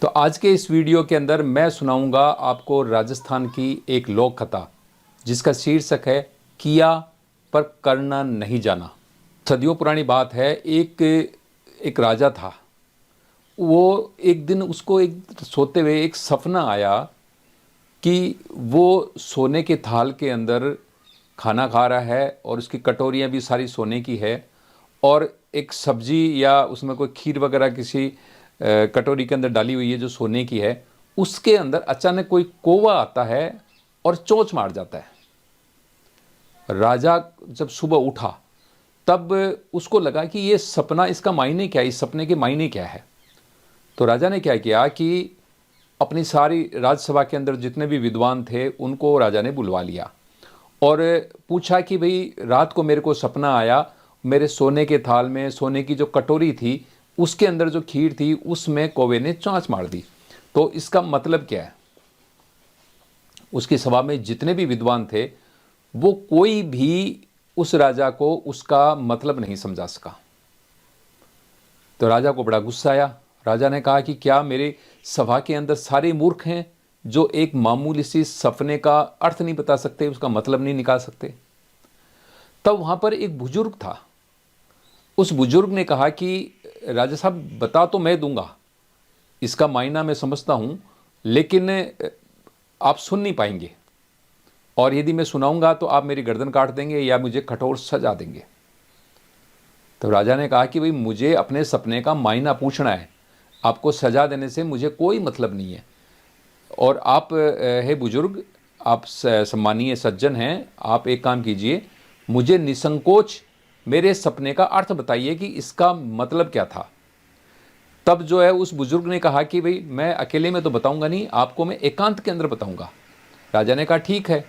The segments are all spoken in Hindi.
तो आज के इस वीडियो के अंदर मैं सुनाऊंगा आपको राजस्थान की एक लोक कथा जिसका शीर्षक है किया पर करना नहीं जाना। सदियों पुरानी बात है। एक एक राजा था। वो एक दिन उसको एक सोते हुए एक सपना आया कि वो सोने के थाल के अंदर खाना खा रहा है और उसकी कटोरियाँ भी सारी सोने की है और एक सब्जी या उसमें कोई खीर वगैरह किसी कटोरी के अंदर डाली हुई है जो सोने की है। उसके अंदर अचानक कोई कौवा आता है और चोंच मार जाता है। राजा जब सुबह उठा तब उसको लगा कि ये सपना, इसका मायने क्या है, इस सपने के मायने क्या है। तो राजा ने क्या किया कि अपनी सारी राजसभा के अंदर जितने भी विद्वान थे उनको राजा ने बुलवा लिया और पूछा कि भाई रात को मेरे को सपना आया, मेरे सोने के थाल में सोने की जो कटोरी थी उसके अंदर जो खीर थी उसमें कौवे ने चोंच मार दी, तो इसका मतलब क्या है। उसकी सभा में जितने भी विद्वान थे वो कोई भी उस राजा को उसका मतलब नहीं समझा सका। तो राजा को बड़ा गुस्सा आया। राजा ने कहा कि क्या मेरे सभा के अंदर सारे मूर्ख हैं जो एक मामूली सी सपने का अर्थ नहीं बता सकते, उसका मतलब नहीं निकाल सकते। तब वहां पर एक बुजुर्ग था। उस बुजुर्ग ने कहा कि राजा साहब बता तो मैं दूंगा, इसका मायना मैं समझता हूं, लेकिन आप सुन नहीं पाएंगे और यदि मैं सुनाऊंगा तो आप मेरी गर्दन काट देंगे या मुझे कठोर सजा देंगे। तो राजा ने कहा कि भाई मुझे अपने सपने का मायना पूछना है, आपको सजा देने से मुझे कोई मतलब नहीं है। और आप हे बुजुर्ग, आप सम्मानीय सज्जन हैं, आप एक काम कीजिए, मुझे निसंकोच मेरे सपने का अर्थ बताइए कि इसका मतलब क्या था। तब जो है उस बुजुर्ग ने कहा कि भाई मैं अकेले में तो बताऊंगा नहीं, आपको मैं एकांत के अंदर बताऊंगा। राजा ने कहा ठीक है।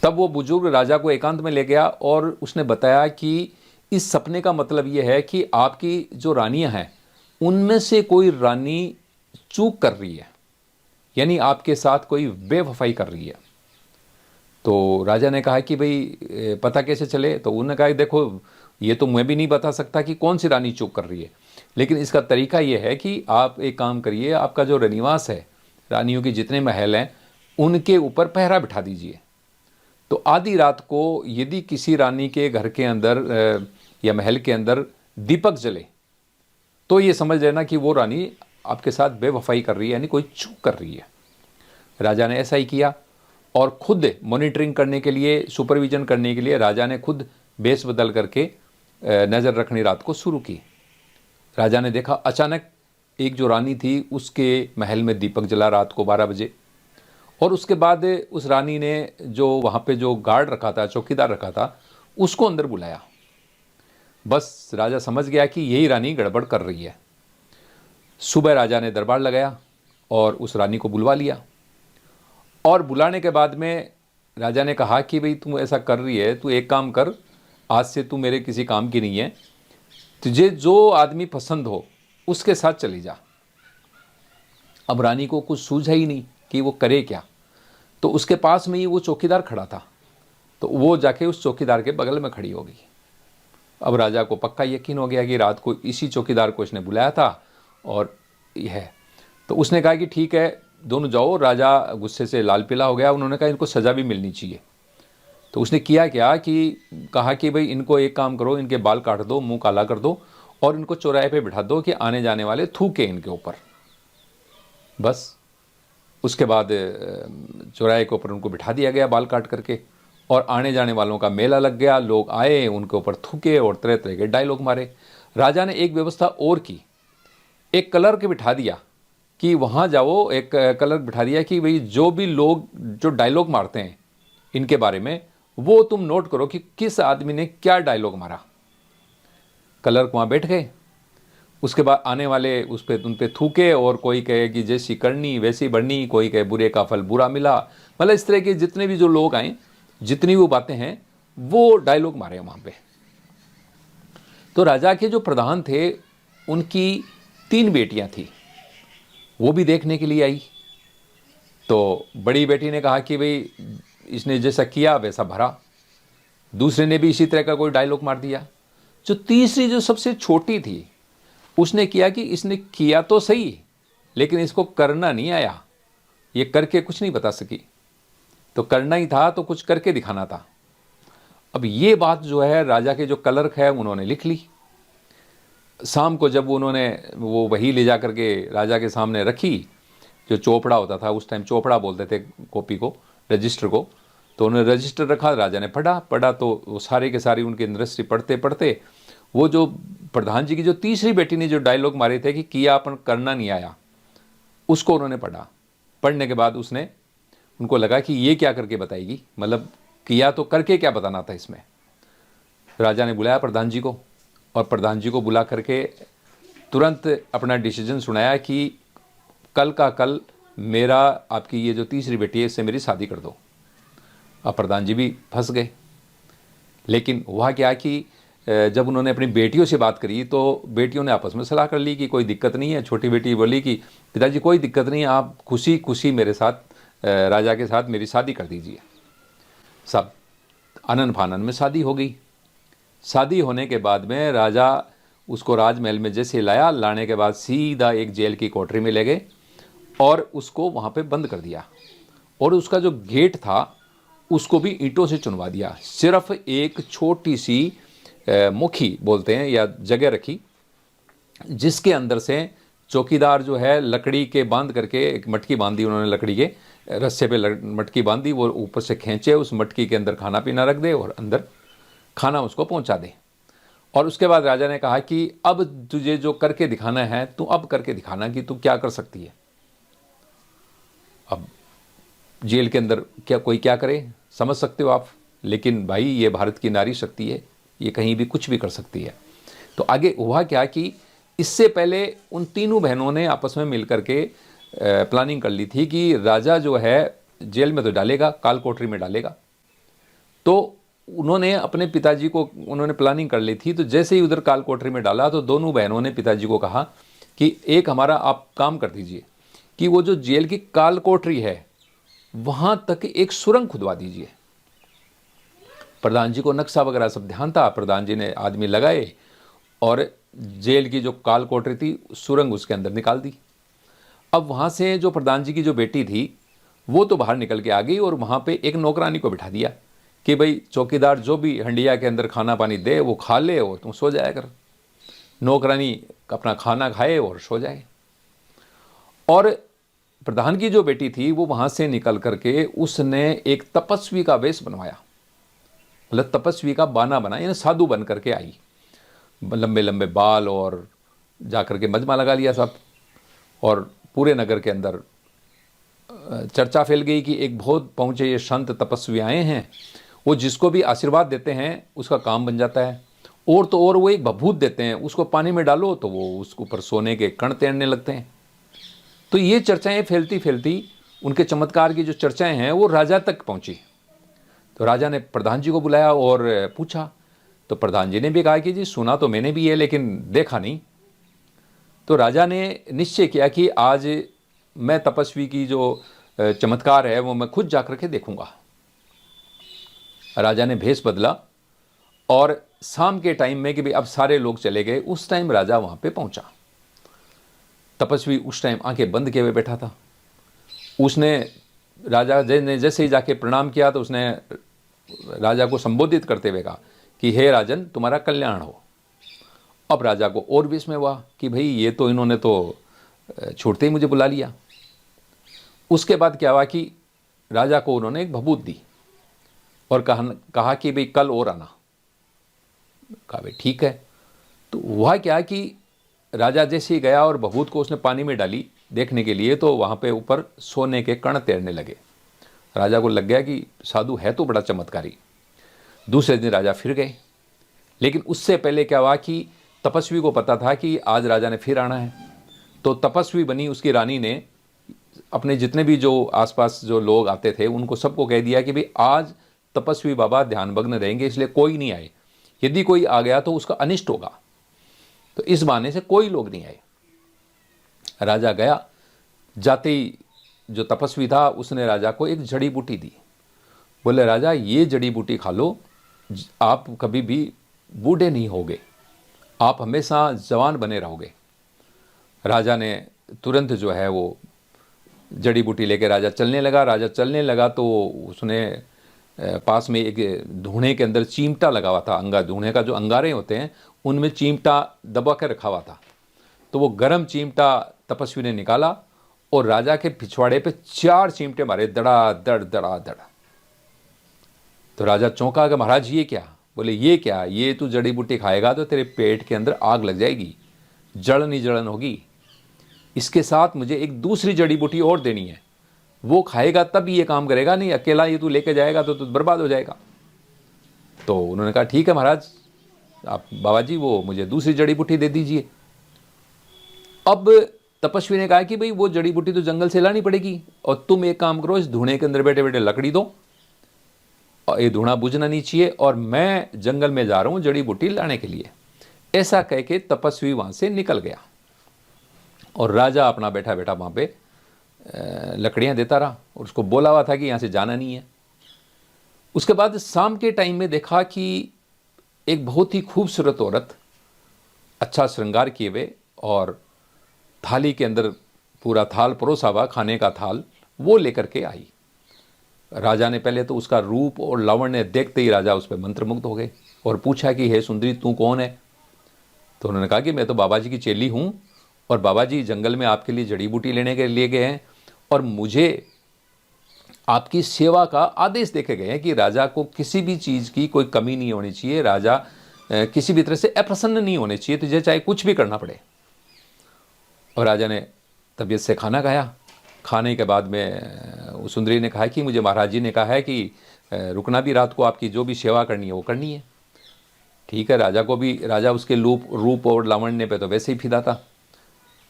तब वो बुजुर्ग राजा को एकांत में ले गया और उसने बताया कि इस सपने का मतलब ये है कि आपकी जो रानियां हैं उनमें से कोई रानी चूक कर रही है, यानी आपके साथ कोई बेवफाई कर रही है। तो राजा ने कहा कि भाई पता कैसे चले। तो उन्होंने कहा कि देखो ये तो मैं भी नहीं बता सकता कि कौन सी रानी चूक कर रही है, लेकिन इसका तरीका ये है कि आप एक काम करिए, आपका जो रनिवास है, रानियों के जितने महल हैं उनके ऊपर पहरा बिठा दीजिए। तो आधी रात को यदि किसी रानी के घर के अंदर या महल के अंदर दीपक जले तो ये समझ लेना कि वो रानी आपके साथ बेवफाई कर रही है, यानी कोई चूक कर रही है। राजा ने ऐसा ही किया और खुद मॉनिटरिंग करने के लिए, सुपरविजन करने के लिए राजा ने खुद बेस बदल करके नज़र रखनी रात को शुरू की। राजा ने देखा अचानक एक जो रानी थी उसके महल में दीपक जला रात को 12 बजे। और उसके बाद उस रानी ने जो वहाँ पे जो गार्ड रखा था, चौकीदार रखा था, उसको अंदर बुलाया। बस राजा समझ गया कि यही रानी गड़बड़ कर रही है। सुबह राजा ने दरबार लगाया और उस रानी को बुलवा लिया और बुलाने के बाद में राजा ने कहा कि भाई तू ऐसा कर रही है, तू एक काम कर, आज से तू मेरे किसी काम की नहीं है, तुझे जो आदमी पसंद हो उसके साथ चली जा। अब रानी को कुछ सूझा ही नहीं कि वो करे क्या। तो उसके पास में ही वो चौकीदार खड़ा था, तो वो जाके उस चौकीदार के बगल में खड़ी हो गई। अब राजा को पक्का यकीन हो गया कि रात को इसी चौकीदार को इसने बुलाया था और यह है। तो उसने कहा कि ठीक है, दोनों जाओ। राजा गुस्से से लाल पीला हो गया। उन्होंने कहा इनको सज़ा भी मिलनी चाहिए। तो उसने किया क्या कि कहा कि भाई इनको एक काम करो, इनके बाल काट दो, मुंह काला कर दो और इनको चौराहे पे बिठा दो कि आने जाने वाले थूके इनके ऊपर। बस उसके बाद चौराहे के ऊपर उनको बिठा दिया गया बाल काट करके और आने जाने वालों का मेला लग गया। लोग आए, उनके ऊपर थूके और तरह तरह के डायलॉग मारे। राजा ने एक व्यवस्था और की, एक क्लर्क बिठा दिया कि वहाँ जाओ, एक क्लर्क बिठा दिया कि भाई जो भी लोग जो डायलॉग मारते हैं इनके बारे में वो तुम नोट करो कि किस आदमी ने क्या डायलॉग मारा। क्लर्क वहाँ बैठ गए। उसके बाद आने वाले उस पर उन पर थूके और कोई कहे कि जैसी करनी वैसी बढ़नी, कोई कहे बुरे का फल बुरा मिला। मतलब इस तरह के जितने भी जो लोग आए, जितनी वो बातें हैं, वो डायलॉग मारे वहाँ पे। तो राजा के जो प्रधान थे उनकी 3 बेटियां थी, वो भी देखने के लिए आई। तो बड़ी बेटी ने कहा कि भाई इसने जैसा किया वैसा भरा। दूसरे ने भी इसी तरह का कोई डायलॉग मार दिया। जो तीसरी, जो सबसे छोटी थी, उसने किया कि इसने किया तो सही लेकिन इसको करना नहीं आया, ये करके कुछ नहीं बता सकी। तो करना ही था तो कुछ करके दिखाना था। अब ये बात जो है राजा के जो क्लर्क है उन्होंने लिख ली। शाम को जब उन्होंने वो वही ले जा करके राजा के सामने रखी, जो चोपड़ा होता था, उस टाइम चोपड़ा बोलते थे कॉपी को, रजिस्टर को, तो उन्होंने रजिस्टर रखा, राजा ने पढ़ा तो वो सारे के सारी उनकी दृष्टि पढ़ते पढ़ते वो जो प्रधान जी की जो तीसरी बेटी ने जो डायलॉग मारे थे कि किया अपन करना नहीं आया, उसको उन्होंने पढ़ा। पढ़ने के बाद उसने उनको लगा कि ये क्या करके बताएगी, मतलब किया तो करके क्या बताना था इसमें। राजा ने बुलाया प्रधान जी को, और प्रधान जी को बुला करके तुरंत अपना डिसीजन सुनाया कि कल का कल मेरा आपकी ये जो तीसरी बेटी है इससे मेरी शादी कर दो। अब प्रधान जी भी फंस गए। लेकिन हुआ क्या कि जब उन्होंने अपनी बेटियों से बात करी तो बेटियों ने आपस में सलाह कर ली कि कोई दिक्कत नहीं है। छोटी बेटी बोली कि पिताजी कोई दिक्कत नहीं है, आप खुशी खुशी मेरे साथ राजा के साथ मेरी शादी कर दीजिए। सब आनन फानन में शादी हो गई। शादी होने के बाद में राजा उसको राजमहल में जैसे लाया, लाने के बाद सीधा एक जेल की कोठरी में ले गए और उसको वहाँ पे बंद कर दिया, और उसका जो गेट था उसको भी ईंटों से चुनवा दिया। सिर्फ एक छोटी सी मुखी बोलते हैं या जगह रखी, जिसके अंदर से चौकीदार जो है लकड़ी के बांध करके, एक मटकी बांधी उन्होंने लकड़ी के रस्से पे मटकी बांधी, वो ऊपर से खींचे, उस मटकी के अंदर खाना पीना रख दे और अंदर खाना उसको पहुंचा दे। और उसके बाद राजा ने कहा कि अब तुझे जो करके दिखाना है तू अब करके दिखाना कि तू क्या कर सकती है। अब जेल के अंदर क्या कोई क्या करे समझ सकते हो आप, लेकिन भाई ये भारत की नारी शक्ति है, ये कहीं भी कुछ भी कर सकती है। तो आगे हुआ क्या कि इससे पहले उन तीनों बहनों ने आपस में मिलकर के प्लानिंग कर ली थी कि राजा जो है जेल में तो डालेगा, काल कोठरी में डालेगा। तो उन्होंने अपने पिताजी को उन्होंने प्लानिंग कर ली थी। तो जैसे ही उधर काल कोठरी में डाला तो दोनों बहनों ने पिताजी को कहा कि एक हमारा आप काम कर दीजिए कि वो जो जेल की काल कोठरी है वहां तक एक सुरंग खुदवा दीजिए। प्रधान जी को नक्शा वगैरह सब ध्यान था, प्रधान जी ने आदमी लगाए और जेल की जो काल कोठरी थी सुरंग उसके अंदर निकाल दी। अब वहाँ से जो प्रधान जी की जो बेटी थी वो तो बाहर निकल के आ गई और वहाँ पे एक नौकरानी को बिठा दिया कि भाई चौकीदार जो भी हंडिया के अंदर खाना पानी दे वो खा ले और तुम सो जाया कर। नौकरानी अपना खाना खाए और सो जाए। और प्रधान की जो बेटी थी वो वहाँ से निकल करके उसने एक तपस्वी का वेश बनवाया, मतलब तपस्वी का बाना बनाया, यानी साधु बन करके आई, लंबे लंबे बाल, और जा करके मजमा लगा लिया सब। और पूरे नगर के अंदर चर्चा फैल गई कि एक बहुत पहुँचे ये संत तपस्वी आए हैं, वो जिसको भी आशीर्वाद देते हैं उसका काम बन जाता है। और तो और वो एक भभूत देते हैं, उसको पानी में डालो तो वो उसके ऊपर सोने के कण तैरने लगते हैं। तो ये चर्चाएं फैलती फैलती उनके चमत्कार की जो चर्चाएं हैं वो राजा तक पहुंची। तो राजा ने प्रधान जी को बुलाया और पूछा। तो प्रधान जी ने भी कहा कि जी सुना तो मैंने भी है लेकिन देखा नहीं। तो राजा ने निश्चय किया कि आज मैं तपस्वी की जो चमत्कार है वो मैं खुद जाकर के देखूंगा। राजा ने भेष बदला और शाम के टाइम में कि भाई अब सारे लोग चले गए, उस टाइम राजा वहां पे पहुंचा। तपस्वी उस टाइम आंखें बंद किए हुए बैठा था। उसने राजा ने जैसे ही जाके प्रणाम किया तो उसने राजा को संबोधित करते हुए कहा कि हे राजन तुम्हारा कल्याण हो। अब राजा को और भी इसमें हुआ कि भाई ये तो इन्होंने तो छोड़ते ही मुझे बुला लिया। उसके बाद क्या हुआ कि राजा को उन्होंने एक भभूत दी और कहा कि भाई कल और आना। कहा भाई ठीक है। तो हुआ क्या कि राजा जैसे ही गया और भभूत को उसने पानी में डाली देखने के लिए, तो वहाँ पे ऊपर सोने के कण तैरने लगे। राजा को लग गया कि साधु है तो बड़ा चमत्कारी। दूसरे दिन राजा फिर गए, लेकिन उससे पहले क्या हुआ कि तपस्वी को पता था कि आज राजा ने फिर आना है। तो तपस्वी बनी उसकी रानी ने अपने जितने भी जो आसपास जो लोग आते थे उनको सबको कह दिया कि भाई आज तपस्वी बाबा ध्यानभग्न रहेंगे, इसलिए कोई नहीं आए। यदि कोई आ गया तो उसका अनिष्ट होगा। तो इस बहाने से कोई लोग नहीं आए। राजा गया, जाते ही जो तपस्वी था उसने राजा को एक जड़ी बूटी दी। बोले राजा ये जड़ी बूटी खा लो, आप कभी भी बूढ़े नहीं होगे, आप हमेशा जवान बने रहोगे। राजा ने तुरंत जो है वो जड़ी बूटी लेके राजा चलने लगा। राजा चलने लगा तो उसने पास में एक धूणे के अंदर चिमटा लगा हुआ था, धूणे का जो अंगारे होते हैं उनमें चिमटा दबा के रखा हुआ था। तो वो गर्म चिमटा तपस्वी ने निकाला और राजा के पिछवाड़े पे 4 चिमटे मारे, दड़ा दड़ दड़ा दड़। तो राजा चौंका कि महाराज ये क्या? बोले ये क्या, ये तू जड़ी बूटी खाएगा तो तेरे पेट के अंदर आग लग जाएगी, जलन ही जलन होगी। इसके साथ मुझे एक दूसरी जड़ी बूटी और देनी है, वो खाएगा तब ये काम करेगा, नहीं अकेला ये तू लेके जाएगा तो तू बर्बाद हो जाएगा। तो उन्होंने कहा ठीक है महाराज, आप बाबा जी वो मुझे दूसरी जड़ी बूटी दे दीजिए। अब तपस्वी ने कहा कि भाई वो जड़ी बूटी तो जंगल से लानी पड़ेगी, और तुम एक काम करो, इस धुएं के अंदर बैठे बैठे लकड़ी दो, और ये धुआं बुझना नहीं चाहिए, और मैं जंगल में जा रहा हूं जड़ी बूटी लाने के लिए। ऐसा कह के तपस्वी वहां से निकल गया और राजा अपना बैठा बैठा वहां पे लकड़ियां देता रहा, और उसको बोला हुआ था कि यहां से जाना नहीं है। उसके बाद शाम के टाइम में देखा कि एक बहुत ही खूबसूरत औरत, अच्छा श्रृंगार किए हुए और थाली के अंदर पूरा थाल परोसा हुआ, खाने का थाल, वो लेकर के आई। राजा ने पहले तो उसका रूप और लावण्य देखते ही राजा उस पर मंत्रमुग्ध हो गए और पूछा कि हे सुंदरी तू कौन है? तो उन्होंने कहा कि मैं तो बाबा जी की चेली हूँ, और बाबा जी जंगल में आपके लिए जड़ी बूटी लेने के लिए गए हैं, और मुझे आपकी सेवा का आदेश देके गए हैं कि राजा को किसी भी चीज़ की कोई कमी नहीं होनी चाहिए, राजा किसी भी तरह से अप्रसन्न नहीं होने चाहिए, तुझे चाहे कुछ भी करना पड़े। और राजा ने तबीयत से खाना खाया। खाने के बाद में सुंदरी ने कहा कि मुझे महाराज जी ने कहा है कि रुकना भी रात को, आपकी जो भी सेवा करनी है वो करनी है। ठीक है, राजा को भी, राजा उसके रूप और लावण्य पे तो वैसे ही फिदा था।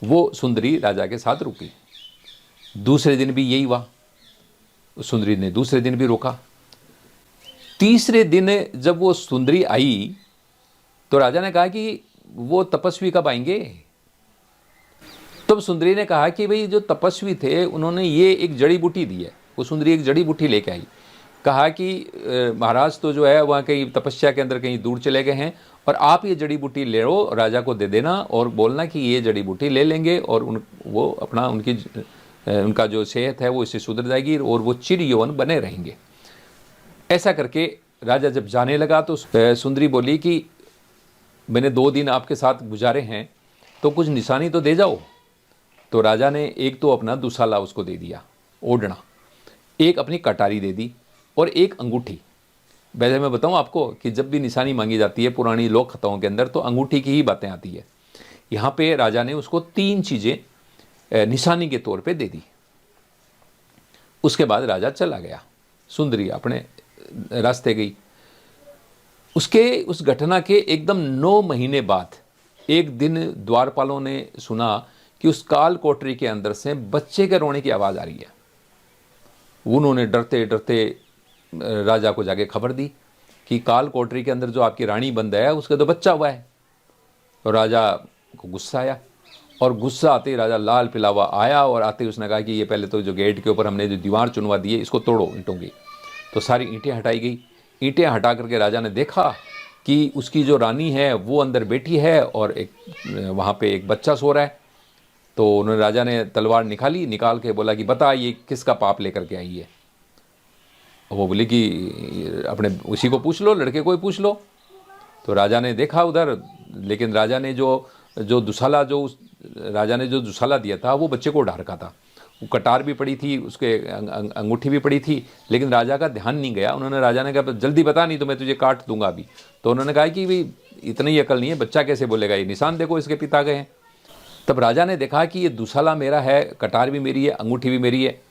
वो सुंदरी राजा के साथ रुकी। दूसरे दिन भी यही हुआ, सुंदरी ने दूसरे दिन भी रोका। तीसरे दिन जब वो सुंदरी आई तो राजा ने कहा कि वो तपस्वी कब आएंगे? तब सुंदरी ने कहा कि भाई जो तपस्वी थे उन्होंने ये एक जड़ी बूटी दी है। वो सुंदरी एक जड़ी बूटी लेके आई, कहा कि महाराज तो जो है वहाँ कहीं तपस्या के अंदर कहीं दूर चले गए हैं, और आप ये जड़ी बूटी ले लो, राजा को दे देना और बोलना कि ये जड़ी बूटी ले लेंगे, और वो अपना उनका जो सेहत है वो इससे सुधर जाएगी और वो चिर यौवन बने रहेंगे। ऐसा करके राजा जब जाने लगा तो सुंदरी बोली कि मैंने 2 दिन आपके साथ गुजारे हैं, तो कुछ निशानी तो दे जाओ। तो राजा ने एक तो अपना दुसाला उसको दे दिया, ओढ़ना, एक अपनी कटारी दे दी, और एक अंगूठी। वैसे मैं बताऊं आपको कि जब भी निशानी मांगी जाती है पुरानी लोक कथाओं के अंदर तो अंगूठी की ही बातें आती है। यहाँ पे राजा ने उसको 3 चीज़ें निशानी के तौर पे दे दी। उसके बाद राजा चला गया, सुंदरी अपने रास्ते गई। उसके उस घटना के एकदम 9 महीने बाद एक दिन द्वारपालों ने सुना कि उस काल कोठरी के अंदर से बच्चे के रोने की आवाज़ आ रही है। उन्होंने डरते डरते राजा को जाके खबर दी कि काल कोठरी के अंदर जो आपकी रानी बंद है उसका तो बच्चा हुआ है। तो राजा को गुस्सा आया, और गुस्सा आते ही राजा लाल पिलावा आया, और आते ही उसने कहा कि ये पहले तो जो गेट के ऊपर हमने जो दीवार चुनवा दी है इसको तोड़ो ईंटों की। तो सारी ईंटें हटाई गई। ईंटें हटा करके राजा ने देखा कि उसकी जो रानी है वो अंदर बैठी है और एक वहाँ पे एक बच्चा सो रहा है। तो उन्होंने, राजा ने तलवार निकाल के बोला कि बता ये किसका पाप लेकर के आई है? वो बोली कि अपने उसी को पूछ लो, लड़के को ही पूछ लो। तो राजा ने देखा उधर, लेकिन राजा ने जो दुसाला दिया था वो बच्चे को उठा रखा था। वो कटार भी पड़ी थी, उसके अंगूठी भी पड़ी थी, लेकिन राजा का ध्यान नहीं गया। राजा ने कहा जल्दी बता, नहीं तो मैं तुझे काट दूंगा अभी। तो उन्होंने कहा कि भाई इतनी ही अकल नहीं है, बच्चा कैसे बोलेगा, ये निशान देखो इसके पिता गए हैं। तब राजा ने देखा कि ये दुसाला मेरा है, कटार भी मेरी है, अंगूठी भी मेरी है।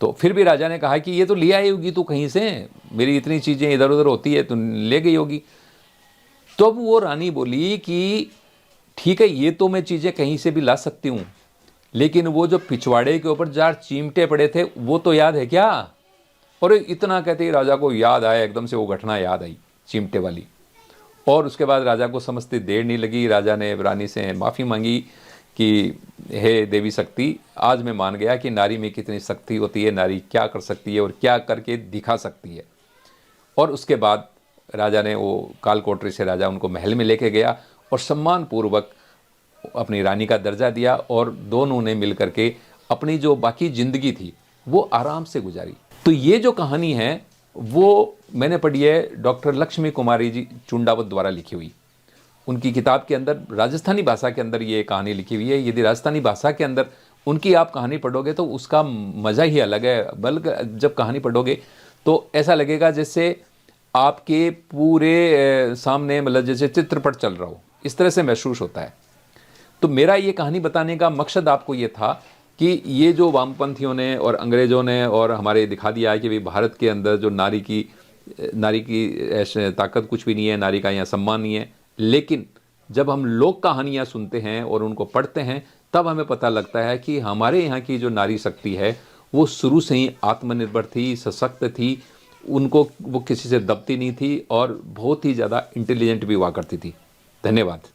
तो फिर भी राजा ने कहा कि ये तो ले आई होगी तू कहीं से, मेरी इतनी चीज़ें इधर उधर होती है तो ले गई होगी। तब वो रानी बोली कि ठीक है, ये तो मैं चीज़ें कहीं से भी ला सकती हूँ, लेकिन वो जो पिछवाड़े के ऊपर 4 चिमटे पड़े थे वो तो याद है क्या? और इतना कहते ही राजा को याद आया, एकदम से वो घटना याद आई चिमटे वाली। और उसके बाद राजा को समझते देर नहीं लगी, राजा ने रानी से माफ़ी मांगी कि हे देवी शक्ति, आज मैं मान गया कि नारी में कितनी शक्ति होती है, नारी क्या कर सकती है और क्या करके दिखा सकती है। और उसके बाद राजा ने वो काल कोठरी से राजा उनको महल में लेके गया और सम्मान पूर्वक अपनी रानी का दर्जा दिया और दोनों ने मिल करके अपनी जो बाकी ज़िंदगी थी वो आराम से गुजारी। तो ये जो कहानी है वो मैंने पढ़ी है डॉक्टर लक्ष्मी कुमारी जी चुंडावत द्वारा लिखी हुई। उनकी किताब के अंदर राजस्थानी भाषा के अंदर ये कहानी लिखी हुई है। यदि राजस्थानी भाषा के अंदर उनकी आप कहानी पढ़ोगे तो उसका मज़ा ही अलग है। बल्कि जब कहानी पढ़ोगे तो ऐसा लगेगा जैसे आपके पूरे सामने मतलब जैसे चित्रपट चल रहा हो, इस तरह से महसूस होता है। तो मेरा ये कहानी बताने का मकसद आपको ये था कि ये जो वामपंथियों ने और अंग्रेज़ों ने और हमारे दिखा दिया है कि भाई भारत के अंदर जो नारी की ऐसे ताकत कुछ भी नहीं है, नारी का यहाँ सम्मान नहीं है। लेकिन जब हम लोक कहानियाँ सुनते हैं और उनको पढ़ते हैं तब हमें पता लगता है कि हमारे यहाँ की जो नारी शक्ति है वो शुरू से ही आत्मनिर्भर थी, सशक्त थी, उनको वो किसी से दबती नहीं थी और बहुत ही ज़्यादा इंटेलिजेंट भी हुआ करती थी। धन्यवाद।